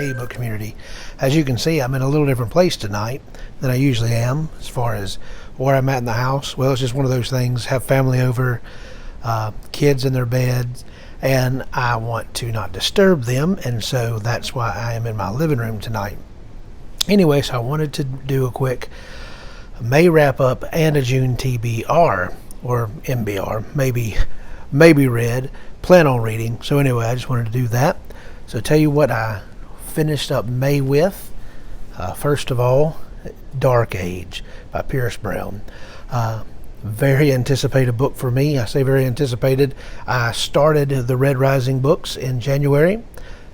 Hey book community. As you can see, I'm in a little different place tonight than I usually am as far as where I'm at in the house. Well, it's just one of those things. Have family over, kids in their beds, and I want to not disturb them, and so that's why I am in my living room tonight. Anyway, so I wanted to do a quick May wrap up and a June TBR or MBR, maybe read, plan on reading. So anyway, I just wanted to do that. So tell you what I finished up May with. First of all, Dark Age by Pierce Brown. Very anticipated book for me. I say very anticipated. I started the Red Rising books in January.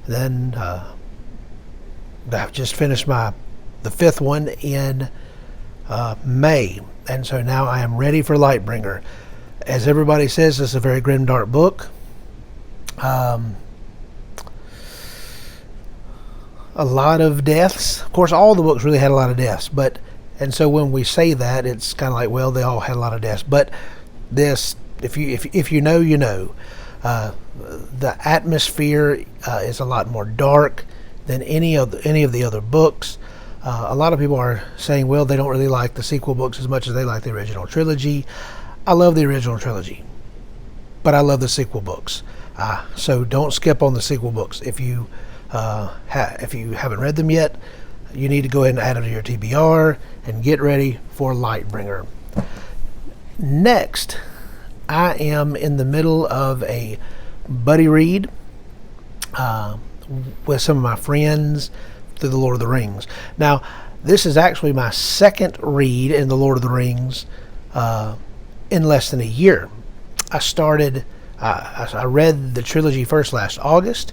Then I've just finished the fifth one in May. And so now I am ready for Lightbringer. As everybody says, this is a very grim, dark book. A lot of deaths. Of course, all the books really had a lot of deaths, and so when we say that, it's kind of like, well, they all had a lot of deaths. But this, if you know, you know. The atmosphere is a lot more dark than any of the other books. A lot of people are saying, well, they don't really like the sequel books as much as they like the original trilogy. I love the original trilogy, but I love the sequel books. So don't skip on the sequel books. If you haven't read them yet, you need to go ahead and add them to your TBR and get ready for Lightbringer. Next, I am in the middle of a buddy read with some of my friends through the Lord of the Rings. Now, this is actually my second read in the Lord of the Rings in less than a year. I read the trilogy first last August,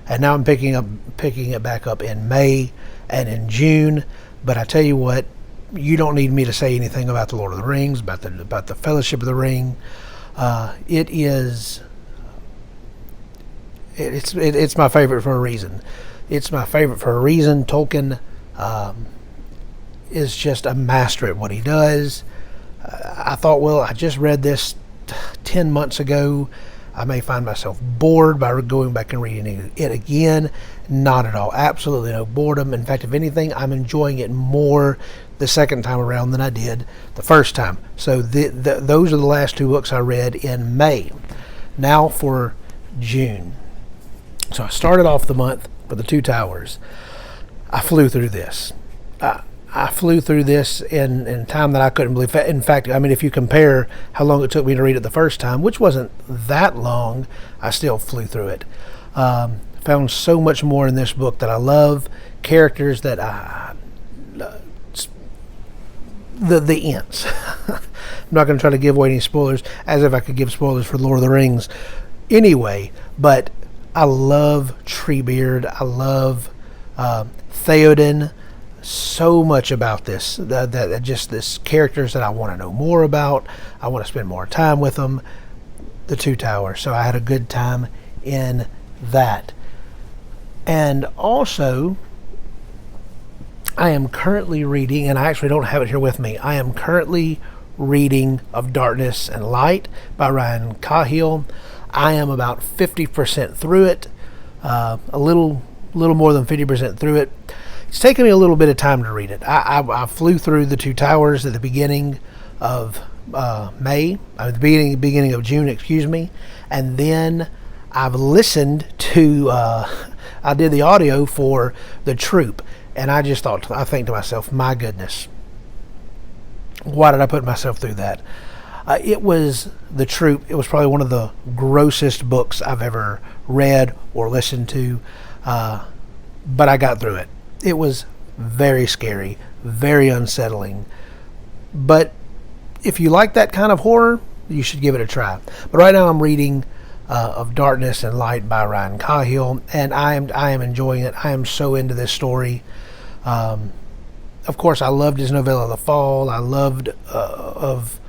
and now I'm picking it back up in May and in June. But I tell you what, you don't need me to say anything about the Lord of the Rings, about the Fellowship of the Ring. It's my favorite for a reason. It's my favorite for a reason. Tolkien is just a master at what he does. I thought, well, I just read this 10 months ago. I may find myself bored by going back and reading it again. Not at all. Absolutely no boredom. In fact, if anything, I'm enjoying it more the second time around than I did the first time. So those are the last two books I read in May. Now for June. So I started off the month with The Two Towers. I flew through this. I flew through this in time that I couldn't believe. In fact, I mean, if you compare how long it took me to read it the first time, which wasn't that long, I still flew through it. Found so much more in this book that I love. Characters that the Ents. I'm not going to try to give away any spoilers, as if I could give spoilers for Lord of the Rings. Anyway, but I love Treebeard. I love Theoden. So much about this, that just this characters that I want to know more about. I want to spend more time with them. The Two Towers. So I had a good time in that. And also, I am currently reading, and I actually don't have it here with me. I am currently reading Of Darkness and Light by Ryan Cahill. I am about 50% through it, a little more than 50% through it. It's taken me a little bit of time to read it. I flew through The Two Towers at the beginning of May, at the beginning of June, excuse me, and then I've listened to, I did the audio for The Troop, and I think to myself, my goodness, why did I put myself through that? It was The Troop. It was probably one of the grossest books I've ever read or listened to, but I got through it. It was very scary, very unsettling. But if you like that kind of horror, you should give it a try. But right now I'm reading Of Darkness and Light by Ryan Cahill, and I am enjoying it. I am so into this story. Of course, I loved his novella The Fall. I loved of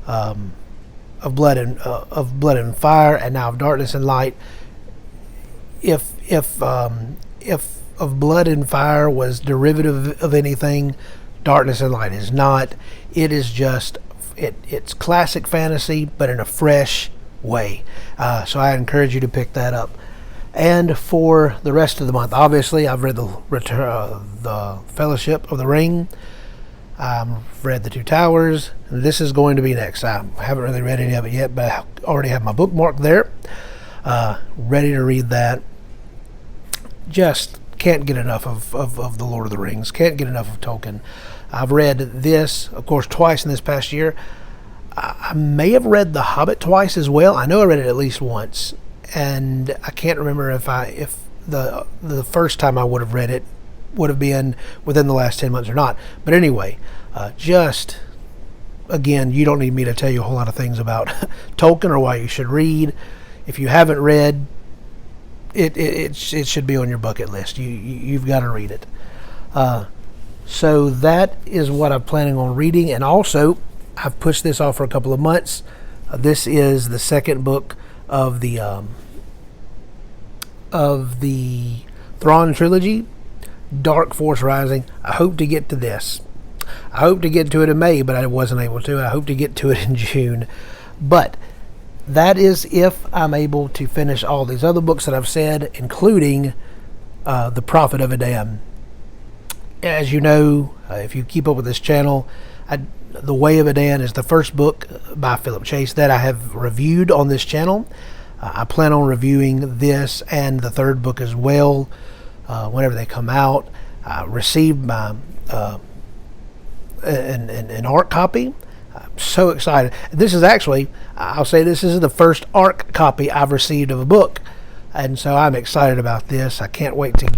Blood and Fire, and now Of Darkness and Light. If Of Blood and Fire was derivative of anything, Darkness and Light is not. It is just it's classic fantasy, but in a fresh way. So I encourage you to pick that up. And for the rest of the month, obviously, I've read the Fellowship of the Ring. I've read The Two Towers. And this is going to be next. I haven't really read any of it yet, but I already have my bookmark there. Ready to read that. Just can't get enough of The Lord of the Rings. Can't get enough of Tolkien. I've read this, of course, twice in this past year. I may have read The Hobbit twice as well. I know I read it at least once, and I can't remember if the first time I would have read it would have been within the last 10 months or not. But anyway, just again, you don't need me to tell you a whole lot of things about Tolkien or why you should read. If you haven't read it should be on your bucket list. You've got to read it. So that is what I'm planning on reading, and also I've pushed this off for a couple of months. This is the second book of the Thrawn trilogy, Dark Force Rising. I hope to get to this. I hope to get to it in May, but I wasn't able to. I hope to get to it in June. But that is if I'm able to finish all these other books that I've said, including The Prophet of Adam. As you know, if you keep up with this channel, The Way of Adan is the first book by Philip Chase that I have reviewed on this channel. I plan on reviewing this and the third book as well whenever they come out. I received my an ARC copy. I'm so excited. This is actually, I'll say this is the first ARC copy I've received of a book, and so I'm excited about this. I can't wait to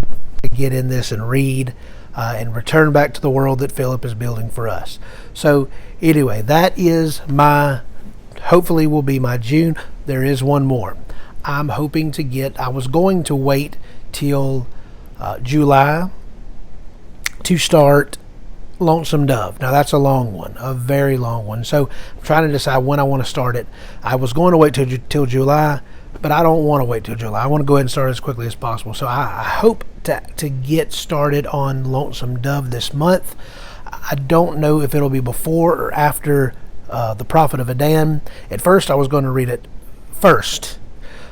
get in this and read and return back to the world that Philip is building for us. So anyway, that is hopefully will be my June. There is one more. I'm hoping to get, I was going to wait till July to start Lonesome Dove. Now that's a long one, a very long one. So I'm trying to decide when I want to start it. I was going to wait till July, but I don't want to wait till July. I want to go ahead and start as quickly as possible. So I hope to get started on Lonesome Dove this month. I don't know if it'll be before or after The Prophet of Adan. At first I was going to read it first,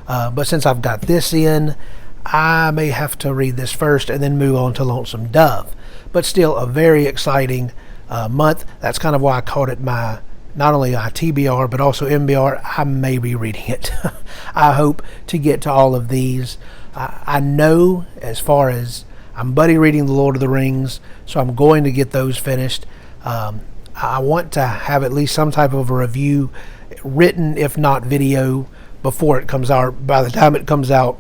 but since I've got this in, I may have to read this first and then move on to Lonesome Dove. But still a very exciting month. That's kind of why I called it not only my TBR but also MBR. I may be reading it. I hope to get to all of these. I know as far as I'm buddy reading The Lord of the Rings, so I'm going to get those finished. I want to have at least some type of a review written, if not video, before it comes out. By the time it comes out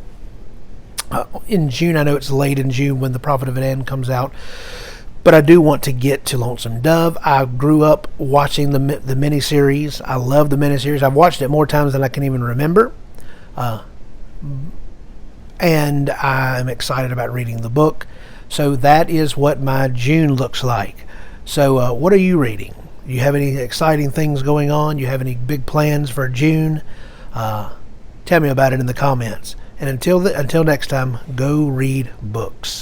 in June, I know it's late in June when The Prophet of Adan comes out, but I do want to get to Lonesome Dove. I grew up watching the miniseries. I love the miniseries. I've watched it more times than I can even remember. And I'm excited about reading the book. So that is what my June looks like. So what are you reading? You have any exciting things going on? You have any big plans for June? Tell me about it in the comments. And until next time, go read books.